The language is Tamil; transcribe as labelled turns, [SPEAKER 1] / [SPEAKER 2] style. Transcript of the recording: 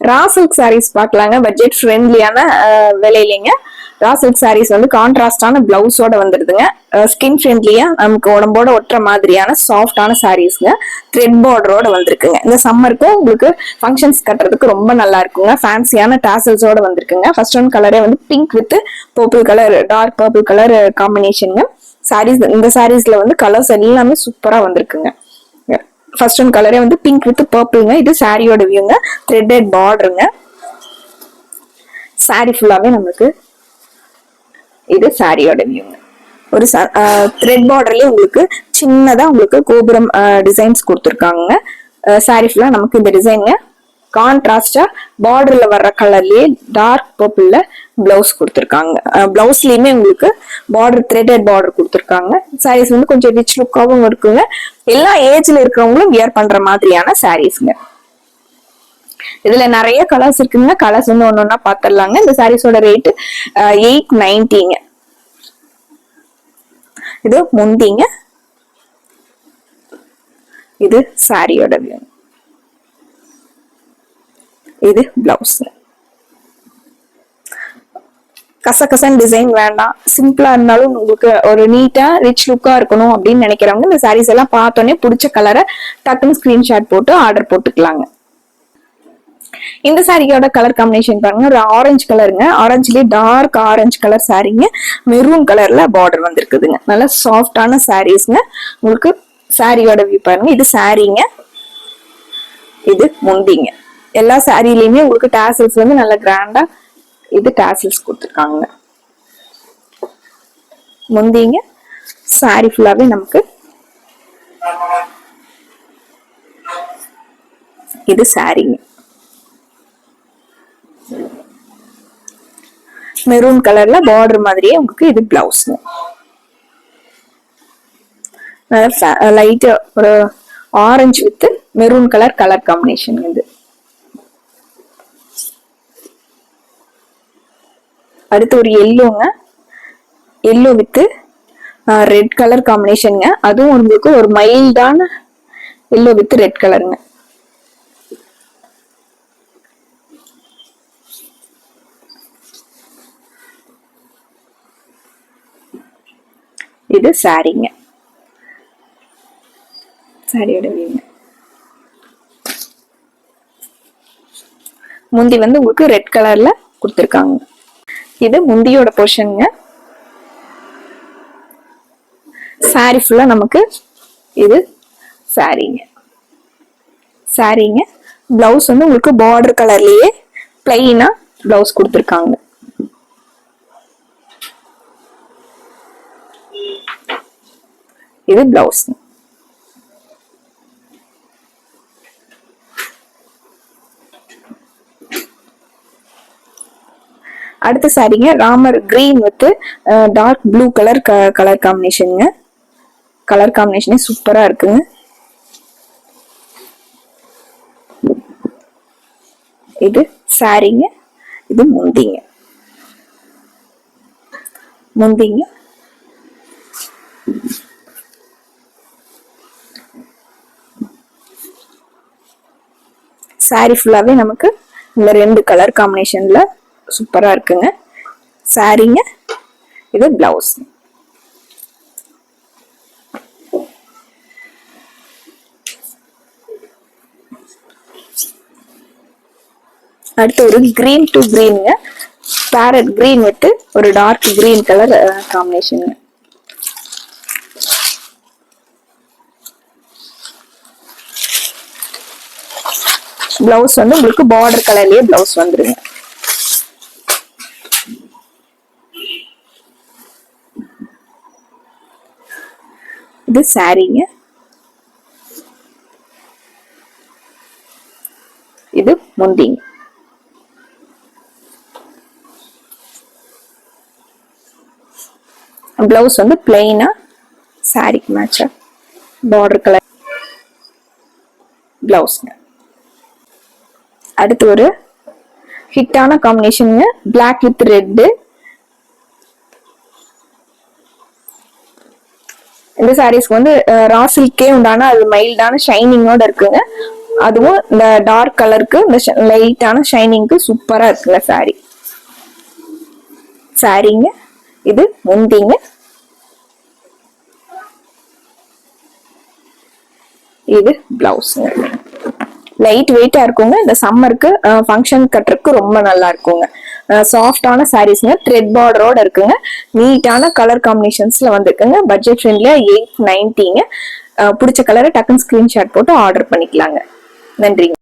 [SPEAKER 1] ரா சில்க் சாரீஸ் பார்க்கலாங்க. பட்ஜெட் ஃப்ரெண்ட்லியான விலையிலங்க. ரா சில்க் சாரீஸ் வந்து கான்ட்ராஸ்டான பிளவுஸோட வந்துருதுங்க. ஸ்கின் ஃப்ரெண்ட்லியா நமக்கு உடம்போட ஒட்டுற மாதிரியான சாஃப்டான சாரீஸ்ங்க. த்ரெட் பார்டரோட வந்திருக்குங்க. இந்த சம்மருக்கு உங்களுக்கு ஃபங்க்ஷன்ஸ் கட்டுறதுக்கு ரொம்ப நல்லா இருக்குங்க. ஃபேன்சியான டாசல்ஸோட வந்திருக்குங்க. ஃபர்ஸ்ட் ஒன் கலரே வந்து pink with purple colour, dark purple colour காம்பினேஷனுங்க. சாரீஸ் இந்த சாரீஸ்ல வந்து கலர்ஸ் எல்லாமே சூப்பரா வந்திருக்குங்க. ஃபர்ஸ்ட் ஒன் கலரே வந்து பிங்க் வித் பர்பிள்ங்க. இது சாரியோட வியூங்க. த்ரெட்டட் பார்டருங்க. சாரி ஃபுல்லாவே நமக்கு இது சாரியோட வியூங்க. ஒரு த்ரெட் பார்டர்லயே உங்களுக்கு சின்னதா உங்களுக்கு கோபுரம் டிசைன்ஸ் கொடுத்துருக்காங்க. சாரி ஃபுல்லா நமக்கு இந்த டிசைனுங்க. கான்ட்ராஸ்டா பார்டர்ல வர்ற கலர்லயே டார்க் பர்பிள்ல பிளவுஸ் கொடுத்துருக்காங்க. பிளவுஸ்லயுமே உங்களுக்கு பார்டர் த்ரெட்டட் பார்டர் கொடுத்துருக்காங்க. சாரீஸ் வந்து கொஞ்சம் ரிச் லுக்காவும் இருக்குங்க. எல்லா ஏஜ்ல இருக்கிறவங்களும் வியர் பண்ற மாதிரியான சாரீஸ்ங்க. இதுல நிறைய கலர்ஸ் இருக்குங்க. கலர்ஸ் வந்து ஒன்னொன்னா பாத்திரலாங்க. இந்த சாரீஸோட ரேட் 890ங்க. இது முந்திங்க. இது சாரியோட வியூ. இது பிளவுஸ். கசகசன் டிசைன் வேண்டாம், சிம்பிளா இருந்தாலும் உங்களுக்கு ஒரு நீட்டா ரிச் லுக்கா இருக்கணும் அப்படின்னு நினைக்கிறவங்க இந்த சாரீஸ் எல்லாம் பார்த்தோன்னே பிடிச்ச கலரை டக்குன்னு ஸ்கிரீன்ஷாட் போட்டு ஆர்டர் போட்டுக்கலாங்க. இந்த சாரியோட கலர் காம்பினேஷன் பாருங்க, ஒரு ஆரஞ்சு கலருங்க. ஆரஞ்சுலயே டார்க் ஆரஞ்சு கலர் சாரீங்க. மெரூன் கலர்ல பார்டர் வந்திருக்குதுங்க. நல்ல சாஃப்டான சாரீஸ்ங்க. உங்களுக்கு சாரியோட வியூ பாருங்க. இது சாரீங்க. இது முந்திங்க. எல்லா சாரிலையுமே உங்களுக்கு டாசல்ஸ் வந்து நல்ல கிராண்டா இது டாசல்ஸ் கொடுத்துருக்காங்க. முந்திங்க. சாரி ஃபுல்லாவே நமக்கு இது சாரிங்க. மெரூன் கலர்ல பார்டர் மாதிரியே உங்களுக்கு இது பிளவுஸ். லைட் ஒரு orange with maroon colour combination. இது அடுத்து ஒரு எல்லோங்க. எல்லோ வித் ரெட் கலர் காம்பினேஷனுங்க. அதுவும் உங்களுக்கு ஒரு மைல்டான எல்லோ வித் ரெட் கலருங்க. இது சாரிங்க. சாரியோட வியூங்க. முந்தி வந்து உங்களுக்கு ரெட் கலர்ல கொடுத்துருக்காங்க. இது முந்தியோட போர்ஷனுங்க. சாரி ஃபுல்லா நமக்கு இது சாரிங்க. சாரிங்க. பிளவுஸ் வந்து உங்களுக்கு பார்டர் கலர்லயே பிளைனா பிளவுஸ் கொடுத்துருக்காங்க. இது பிளவுஸ். அடுத்த சாரிங்க Ramar green with dark blue colour colour காம்பினேஷனுங்க. கலர் காம்பினேஷனே சூப்பரா இருக்குங்க. இது சாரிங்க. இது முந்திங்க. முந்திங்க. சாரி ஃபுல்லாவே நமக்கு இந்த ரெண்டு கலர் காம்பினேஷன்ல சூப்பரா இருக்குங்க. சாரிங்க. இது பிளவுஸ். அடுத்து ஒரு கிரீன் டு கிரீனுங்க. பேரட் கிரீன் வித் ஒரு dark green colour combination. Blouse வந்து உங்களுக்கு பார்டர் கலர்லயே பிளவுஸ் வந்துருங்க. இது சாரிங்க. இது முந்திங்க. பிளவுஸ் வந்து பிளைனா சாரிக்கு மேட்சா பார்டர் கலர் பிளவுஸ்ங்க. அடுத்து ஒரு ஹிட்டான காம்பினேஷனுங்க. Black with red. இந்த சாரீஸ்க்கு வந்து ரா சில்கே உண்டான அது மைல்டான ஷைனிங்கோட இருக்குங்க. அதுவும் இந்த டார்க் கலருக்கு இந்த லைட்டான ஷைனிங்க்கு சூப்பரா இருக்குங்க சாரி. சாரிங்க, இது முந்திங்க, இது பிளவுஸ்ங்க. லைட் வெயிட்டா இருக்குங்க. இந்த சம்மருக்கு ஃபங்க்ஷன் கட்டுறதுக்கு ரொம்ப நல்லா இருக்குங்க. சாஃப்டான சாரீஸ்ங்க, த்ரெட் பார்டரோட இருக்குங்க. நீட்டான கலர் காம்பினேஷன்ஸ்ல வந்துருக்குங்க. பட்ஜெட் ஃப்ரெண்ட்லியா 890ங்க. பிடிச்ச கலரை டக்குன்னு ஸ்கிரீன்ஷாட் போட்டு ஆர்டர் பண்ணிக்கலாங்க. நன்றிங்க.